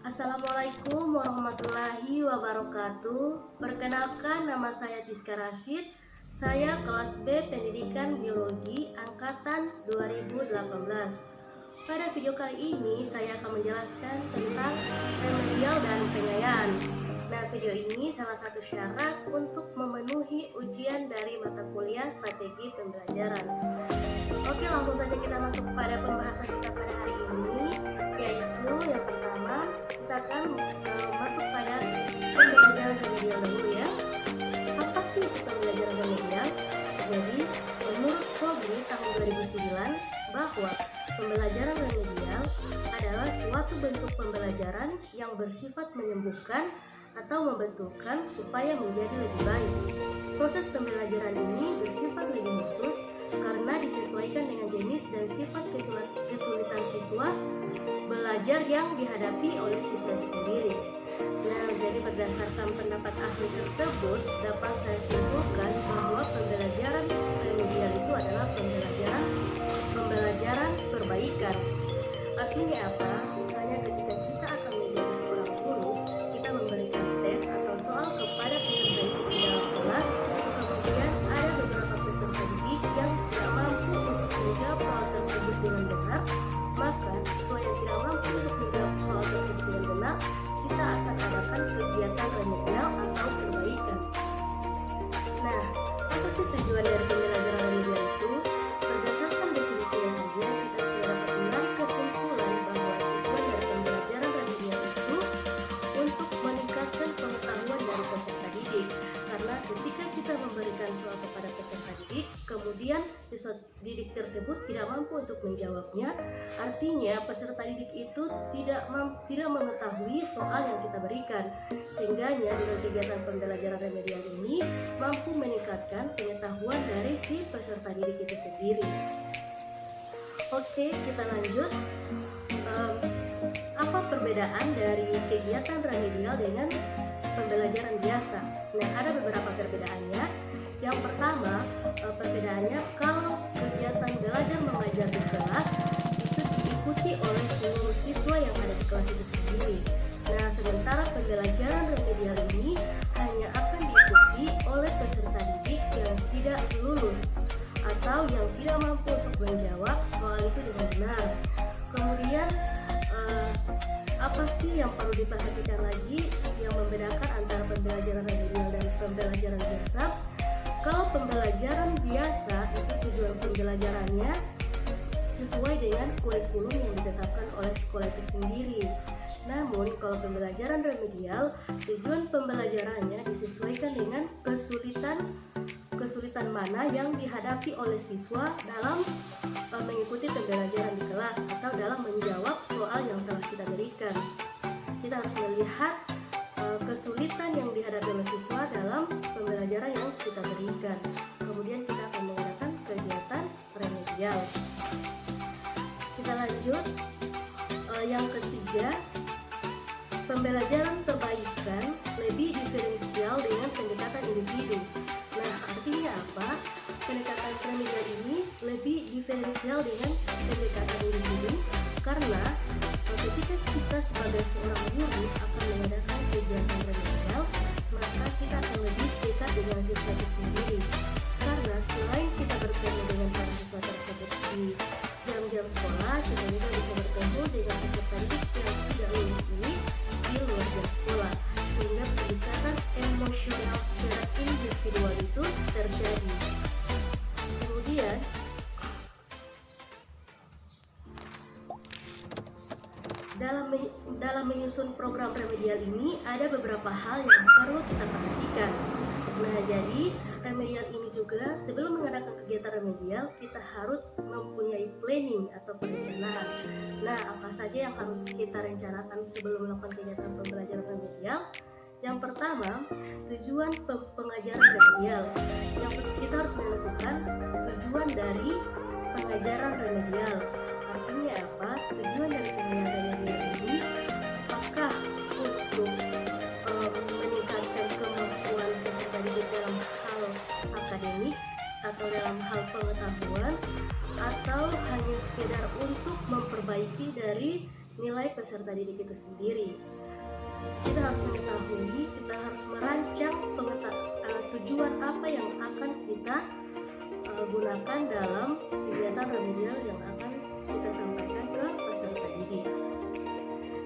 Assalamualaikum warahmatullahi wabarakatuh. Perkenalkan, nama saya Tiska Rashid. Saya kelas B Pendidikan Biologi Angkatan 2018. Pada video kali ini saya akan menjelaskan tentang remedial dan pengayaan. Nah, video ini salah satu syarat untuk memenuhi ujian dari mata kuliah strategi pembelajaran. Oke, langsung saja kita masuk pada pembahasan kita pada hari ini, yaitu yang pertama kita akan masuk pada pembelajaran remedial dulu ya. Apa sih pembelajaran remedial? Jadi, menurut Sobri tahun 2009 bahwa pembelajaran remedial adalah suatu bentuk pembelajaran yang bersifat menyembuhkan atau membetulkan supaya menjadi lebih baik. Proses pembelajaran ini bersifat lebih khusus karena disesuaikan dengan jenis dan sifat kesulitan siswa belajar yang dihadapi oleh siswa itu sendiri. Nah, jadi berdasarkan pendapat ahli tersebut, dapat saya simpulkan bahwa pembelajaran remedial itu adalah pembelajaran perbaikan. Artinya apa? Misalnya ketika kita akan menjadi seorang guru, kita memberikan tes atau soal kepada peserta didik di dalam kelas, kemudian ada beberapa peserta didik yang tidak mampu untuk menjawab soal tersebut dengan benar, maka siswa yang tidak mampu untuk menjawab soal tersebut dengan benar, kita akan adakan kegiatan remedial atau perbaikan. Nah, apa sih tujuan dari pembelajaran remedial itu? Berdasarkan definisinya saja, kita sudah dapat menarik kesimpulan bahwa tujuan dari pembelajaran remedial itu untuk meningkatkan pengetahuan dari peserta didik. Karena ketika kita memberikan soal kepada peserta didik, kemudian siswa didik tersebut tidak mampu untuk menjawabnya, artinya peserta didik itu tidak mengetahui soal yang kita berikan. Sehingga dengan kegiatan pembelajaran remedial ini mampu meningkatkan pengetahuan dari si peserta didik itu sendiri. Oke, kita lanjut. Apa perbedaan dari kegiatan remedial dengan pembelajaran biasa? Nah, ada beberapa perbedaannya. Yang pertama, perbedaannya kalau kegiatan belajar mengajar di kelas itu diikuti oleh seluruh siswa yang ada di kelas itu sendiri. Nah, sementara pembelajaran remedial ini hanya akan diikuti oleh peserta didik yang tidak lulus atau yang tidak mampu untuk menjawab soal itu dengan benar. Kemudian apa sih yang perlu diperhatikan lagi yang membedakan antara pembelajaran remedial dan pembelajaran biasa? Kalau pembelajaran biasa itu tujuan pembelajarannya sesuai dengan kurikulum yang ditetapkan oleh sekolah itu sendiri. Namun kalau pembelajaran remedial, tujuan pembelajarannya disesuaikan dengan kesulitan mana yang dihadapi oleh siswa dalam mengikuti pembelajaran di kelas atau dalam menjawab soal yang telah kita berikan. Kita harus melihat kesulitan yang dihadapi oleh siswa dalam pembelajaran yang kita berikan. Kemudian kita akan menggunakan kegiatan remedial. Kita lanjut. Yang ketiga, pembelajaran perbaikan lebih diferensial dengan pendekatan individu. Nah, artinya apa? Pendekatan remedial ini lebih diferensial dengan pendekatan individu karena ketika kita sebagai seorang guru akan mengadakan kegiatan remedial, maka kita akan lebih dekat dengan siswa itu sendiri. Karena selain kita bertemu dengan para siswa tersebut di jam-jam sekolah, kita juga bisa bertemu dengan peserta didik yang tidak lulus ini di luar jam sekolah, sehingga pendekatan emosional secara individual itu terjadi. Kemudian dalam menyusun program remedial ini ada beberapa hal yang perlu kita perhatikan. Nah, jadi remedial ini juga sebelum mengadakan kegiatan remedial kita harus mempunyai planning atau perencanaan. Nah, apa saja yang harus kita rencanakan sebelum melakukan kegiatan pembelajaran remedial? Yang pertama, tujuan pengajaran remedial. Kita harus menentukan tujuan dari pengajaran remedial. Artinya apa? Tujuan dari pengajaran remedial ini apakah untuk meningkatkan kemampuan peserta didik dalam hal akademik atau dalam hal pengetahuan, atau hanya sekedar untuk memperbaiki dari nilai peserta peserta didik itu sendiri. Kita harus mengetahui, kita harus merancang tujuan apa yang akan kita gunakan dalam kegiatan remedial yang akan kita sampaikan ke peserta didik.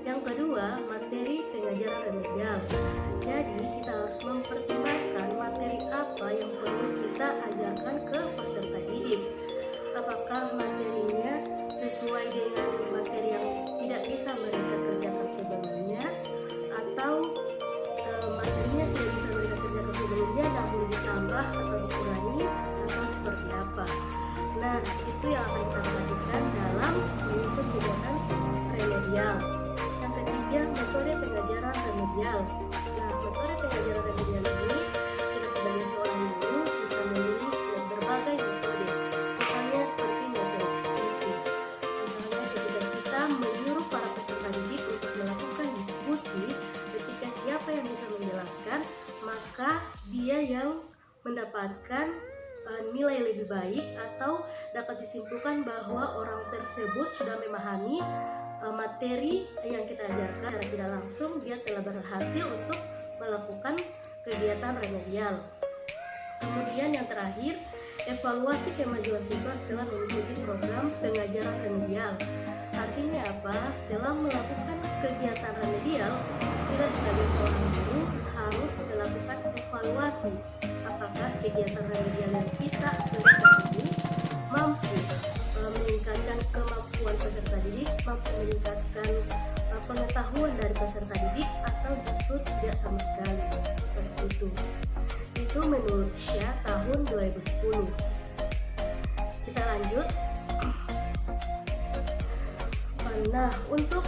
Yang kedua, materi pengajaran remedial. Jadi kita harus mempertimbangkan materi apa yang perlu kita ajarkan ke peserta didik. Apakah materinya sesuai dengan materi yang tidak bisa mereka kerjakan sebelumnya, atau materinya tidak bisa mereka kerjakan sebelumnya namun ditambah atau dikurangi, atau seperti apa. Nah, itu yang akan kita perhatikan dalam menyusun kegiatan remedial. Yang ketiga, metode pengajaran remedial. Nah, metode pengajaran remedial ini kita sebagai seorang guru bisa memilih berbagai metode. Misalnya seperti metode diskusi. Misalnya ketika kita menyuruh para peserta didik untuk melakukan diskusi, ketika siapa yang bisa menjelaskan, maka dia yang mendapatkan nilai lebih baik, atau dapat disimpulkan bahwa orang tersebut sudah memahami materi yang kita ajarkan secara tidak langsung, dia telah berhasil untuk melakukan kegiatan remedial. Kemudian yang terakhir, evaluasi kemajuan siswa setelah mengikuti program pengajaran remedial. Artinya apa? Setelah melakukan kegiatan remedial, kita sebagai seorang guru harus melakukan evaluasi apakah kegiatan remedial yang kita lakukan ini mampu meningkatkan kemampuan peserta didik, mampu meningkatkan pengetahuan dari peserta didik, atau justru tidak sama sekali. Seperti itu. Itu menurut Syah tahun 2010. Kita lanjut. Nah, untuk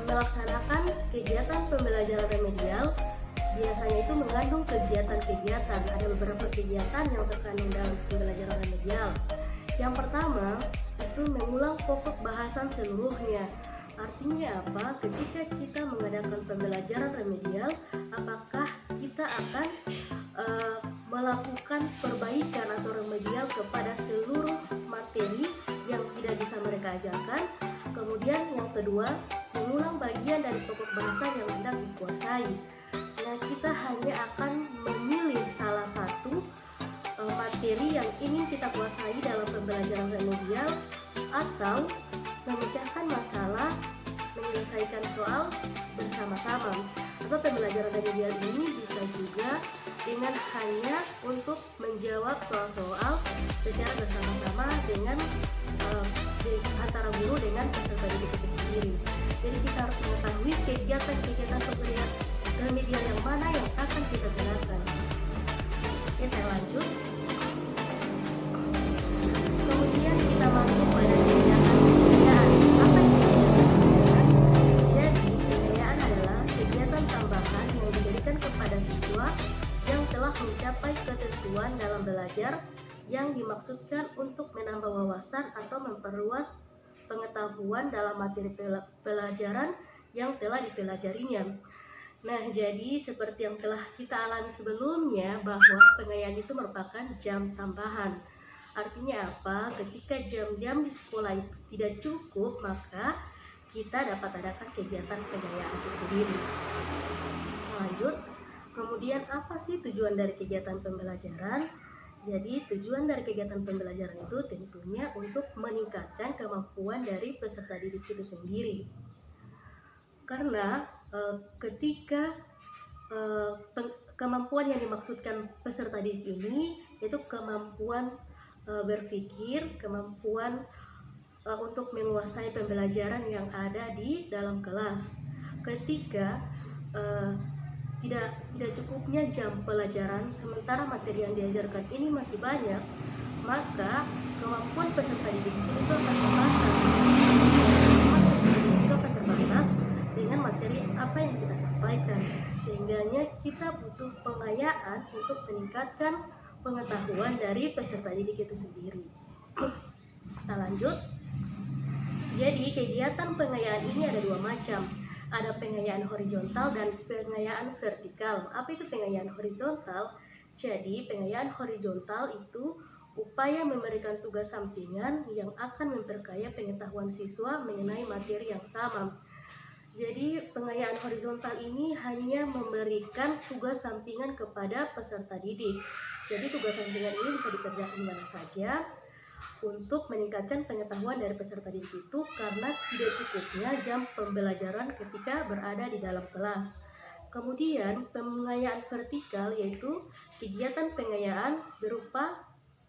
melaksanakan kegiatan pembelajaran remedial, biasanya itu mengandung kegiatan-kegiatan. Ada beberapa kegiatan yang terkandung dalam pembelajaran remedial. Yang pertama, itu mengulang pokok bahasan seluruhnya. Artinya apa? Ketika kita mengadakan pembelajaran remedial, apakah kita akan melakukan perbaikan atau remedial kepada seluruh materi yang tidak bisa mereka ajarkan. Kemudian yang kedua, mengulang bagian dari pokok bahasan yang tidak dikuasai. Nah, kita hanya akan memilih salah satu materi yang ingin kita kuasai dalam pembelajaran remedial, atau memecahkan masalah, menyelesaikan soal bersama-sama. Atau pembelajaran remedial ini bisa juga dengan hanya untuk menjawab soal-soal secara bersama-sama dengan antara guru dengan peserta didik itu sendiri. Jadi kita harus mengetahui kegiatan-kegiatan remedial yang mana yang akan kita gunakan. Oke, saya lanjut. Kemudian kita masuk pada kegiatan kebudayaan. Apa itu kegiatan kebudayaan? Jadi kebudayaan adalah kegiatan tambahan yang diberikan kepada siswa yang telah mencapai ketentuan dalam belajar, yang dimaksudkan untuk menambah wawasan atau memperluas pengetahuan dalam materi pelajaran yang telah dipelajarinya. Nah, jadi seperti yang telah kita alami sebelumnya, bahwa pengayaan itu merupakan jam tambahan. Artinya apa? Ketika jam-jam di sekolah itu tidak cukup, maka kita dapat adakan kegiatan pengayaan itu sendiri. Lanjut. Kemudian apa sih tujuan dari kegiatan pembelajaran? Jadi tujuan dari kegiatan pembelajaran itu tentunya untuk meningkatkan kemampuan dari peserta didik itu sendiri. Karena ketika kemampuan yang dimaksudkan peserta didik ini yaitu kemampuan berpikir, kemampuan untuk menguasai pembelajaran yang ada di dalam kelas. Ketika tidak cukupnya jam pelajaran, sementara materi yang diajarkan ini masih banyak, maka kemampuan peserta didik itu akan terbatas dengan materi apa yang kita sampaikan. Sehingganya kita butuh pengayaan untuk meningkatkan pengetahuan dari peserta didik itu sendiri. Saya lanjut. Jadi kegiatan pengayaan ini ada dua macam. Ada pengayaan horizontal dan pengayaan vertikal. Apa itu pengayaan horizontal? Jadi pengayaan horizontal itu upaya memberikan tugas sampingan yang akan memperkaya pengetahuan siswa mengenai materi yang sama. Jadi pengayaan horizontal ini hanya memberikan tugas sampingan kepada peserta didik. Jadi tugas sampingan ini bisa dikerjakan di mana saja untuk meningkatkan pengetahuan dari peserta didik itu karena tidak cukupnya jam pembelajaran ketika berada di dalam kelas. Kemudian pengayaan vertikal yaitu kegiatan pengayaan berupa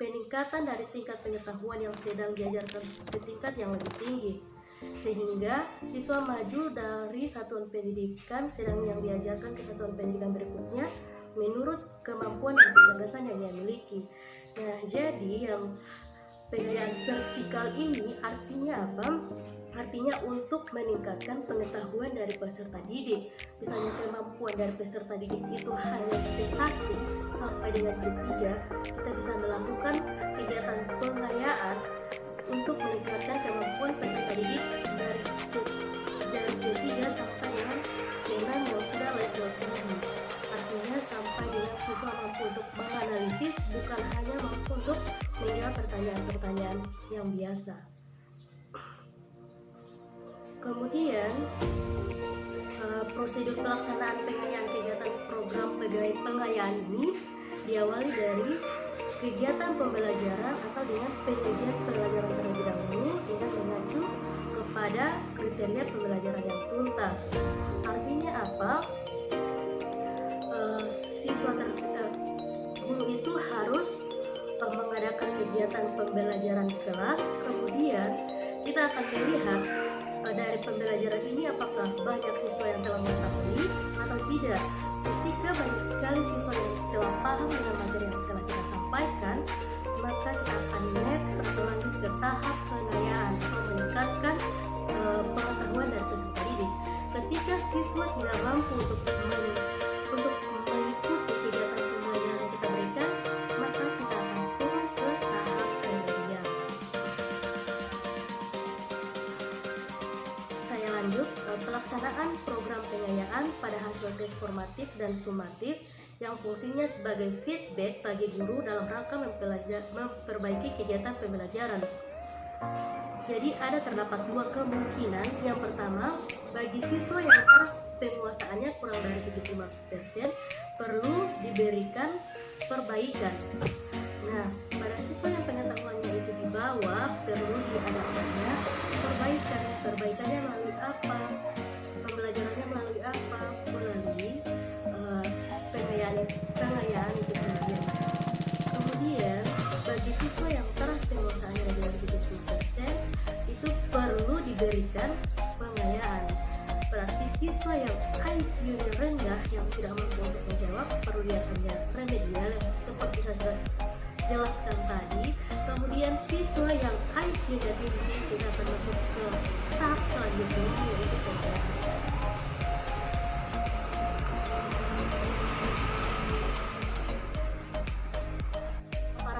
peningkatan dari tingkat pengetahuan yang sedang diajarkan ke tingkat yang lebih tinggi, sehingga siswa maju dari satuan pendidikan sedang yang diajarkan ke satuan pendidikan berikutnya menurut kemampuan dan kecerdasan yang dia miliki. Nah, jadi yang pengayaan vertikal ini artinya apa? Artinya untuk meningkatkan pengetahuan dari peserta didik. Misalnya kemampuan dari peserta didik itu hanya C1 sampai dengan C3, kita bisa melakukan kegiatan pengayaan untuk meningkatkan kemampuan peserta didik dari C3 sampai dengan yang sudah level tinggi. Artinya sampai dengan siswa mampu untuk menganalisis, bukan hanya mampu untuk menjawab pertanyaan-pertanyaan yang biasa. Kemudian prosedur pelaksanaan pengayaan kegiatan program pengayaan ini diawali dari kegiatan pembelajaran atau dengan penyajian pembelajaran terlebih dahulu dengan mengacu kepada kriteria pembelajaran yang tuntas. Artinya apa? Guru itu harus mengadakan kegiatan pembelajaran di kelas, kemudian kita akan melihat dari pembelajaran ini apakah banyak siswa yang telah mengetahui atau tidak. Ketika banyak sekali siswa yang telah paham dengan materi yang telah kita sampaikan, maka kita akan next atau lanjut ke tahap pengayaan atau meningkatkan pengetahuan dari peserta didik. Ketika siswa tidak mampu untuk mengikuti kegiatan pembelajaran yang kita berikan, maka kita akan turun ke tahap remedial. Saya lanjut, pelaksanaan program pengayaan pada hasil tes formatif dan sumatif yang fungsinya sebagai feedback bagi guru dalam rangka memperbaiki kegiatan pembelajaran. Jadi terdapat dua kemungkinan. Yang pertama, bagi siswa yang taraf penguasaannya kurang dari 75% perlu diberikan perbaikan. Nah, pada siswa yang pengetahuannya itu di bawah perlu diadakannya perbaikan. Perbaikannya melalui apa? Pembelajarannya melalui apa? Melalui pengayaan itu sendiri. Kemudian bagi siswa yang taraf penguasaannya lebih dari 70% itu perlu diberikan pengayaan. Berarti siswa yang IQ-nya rendah yang tidak mampu untuk menjawab perlu diadakannya remedial seperti saya sudah jelaskan tadi. Kemudian siswa yang IQ-nya tinggi kita akan masuk ke tahap selanjutnya yaitu pengayaan.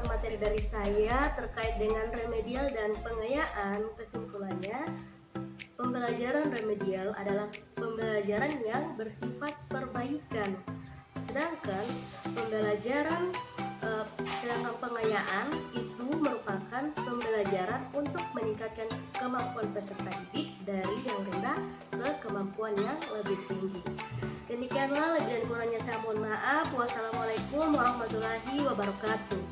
Materi dari saya terkait dengan remedial dan pengayaan. Kesimpulannya, pembelajaran remedial adalah pembelajaran yang bersifat perbaikan, sedangkan pengayaan itu merupakan pembelajaran untuk meningkatkan kemampuan peserta didik dari yang rendah ke kemampuan yang lebih tinggi. Demikianlah, lebih dan kurangnya saya mohon maaf. Wassalamualaikum warahmatullahi wabarakatuh.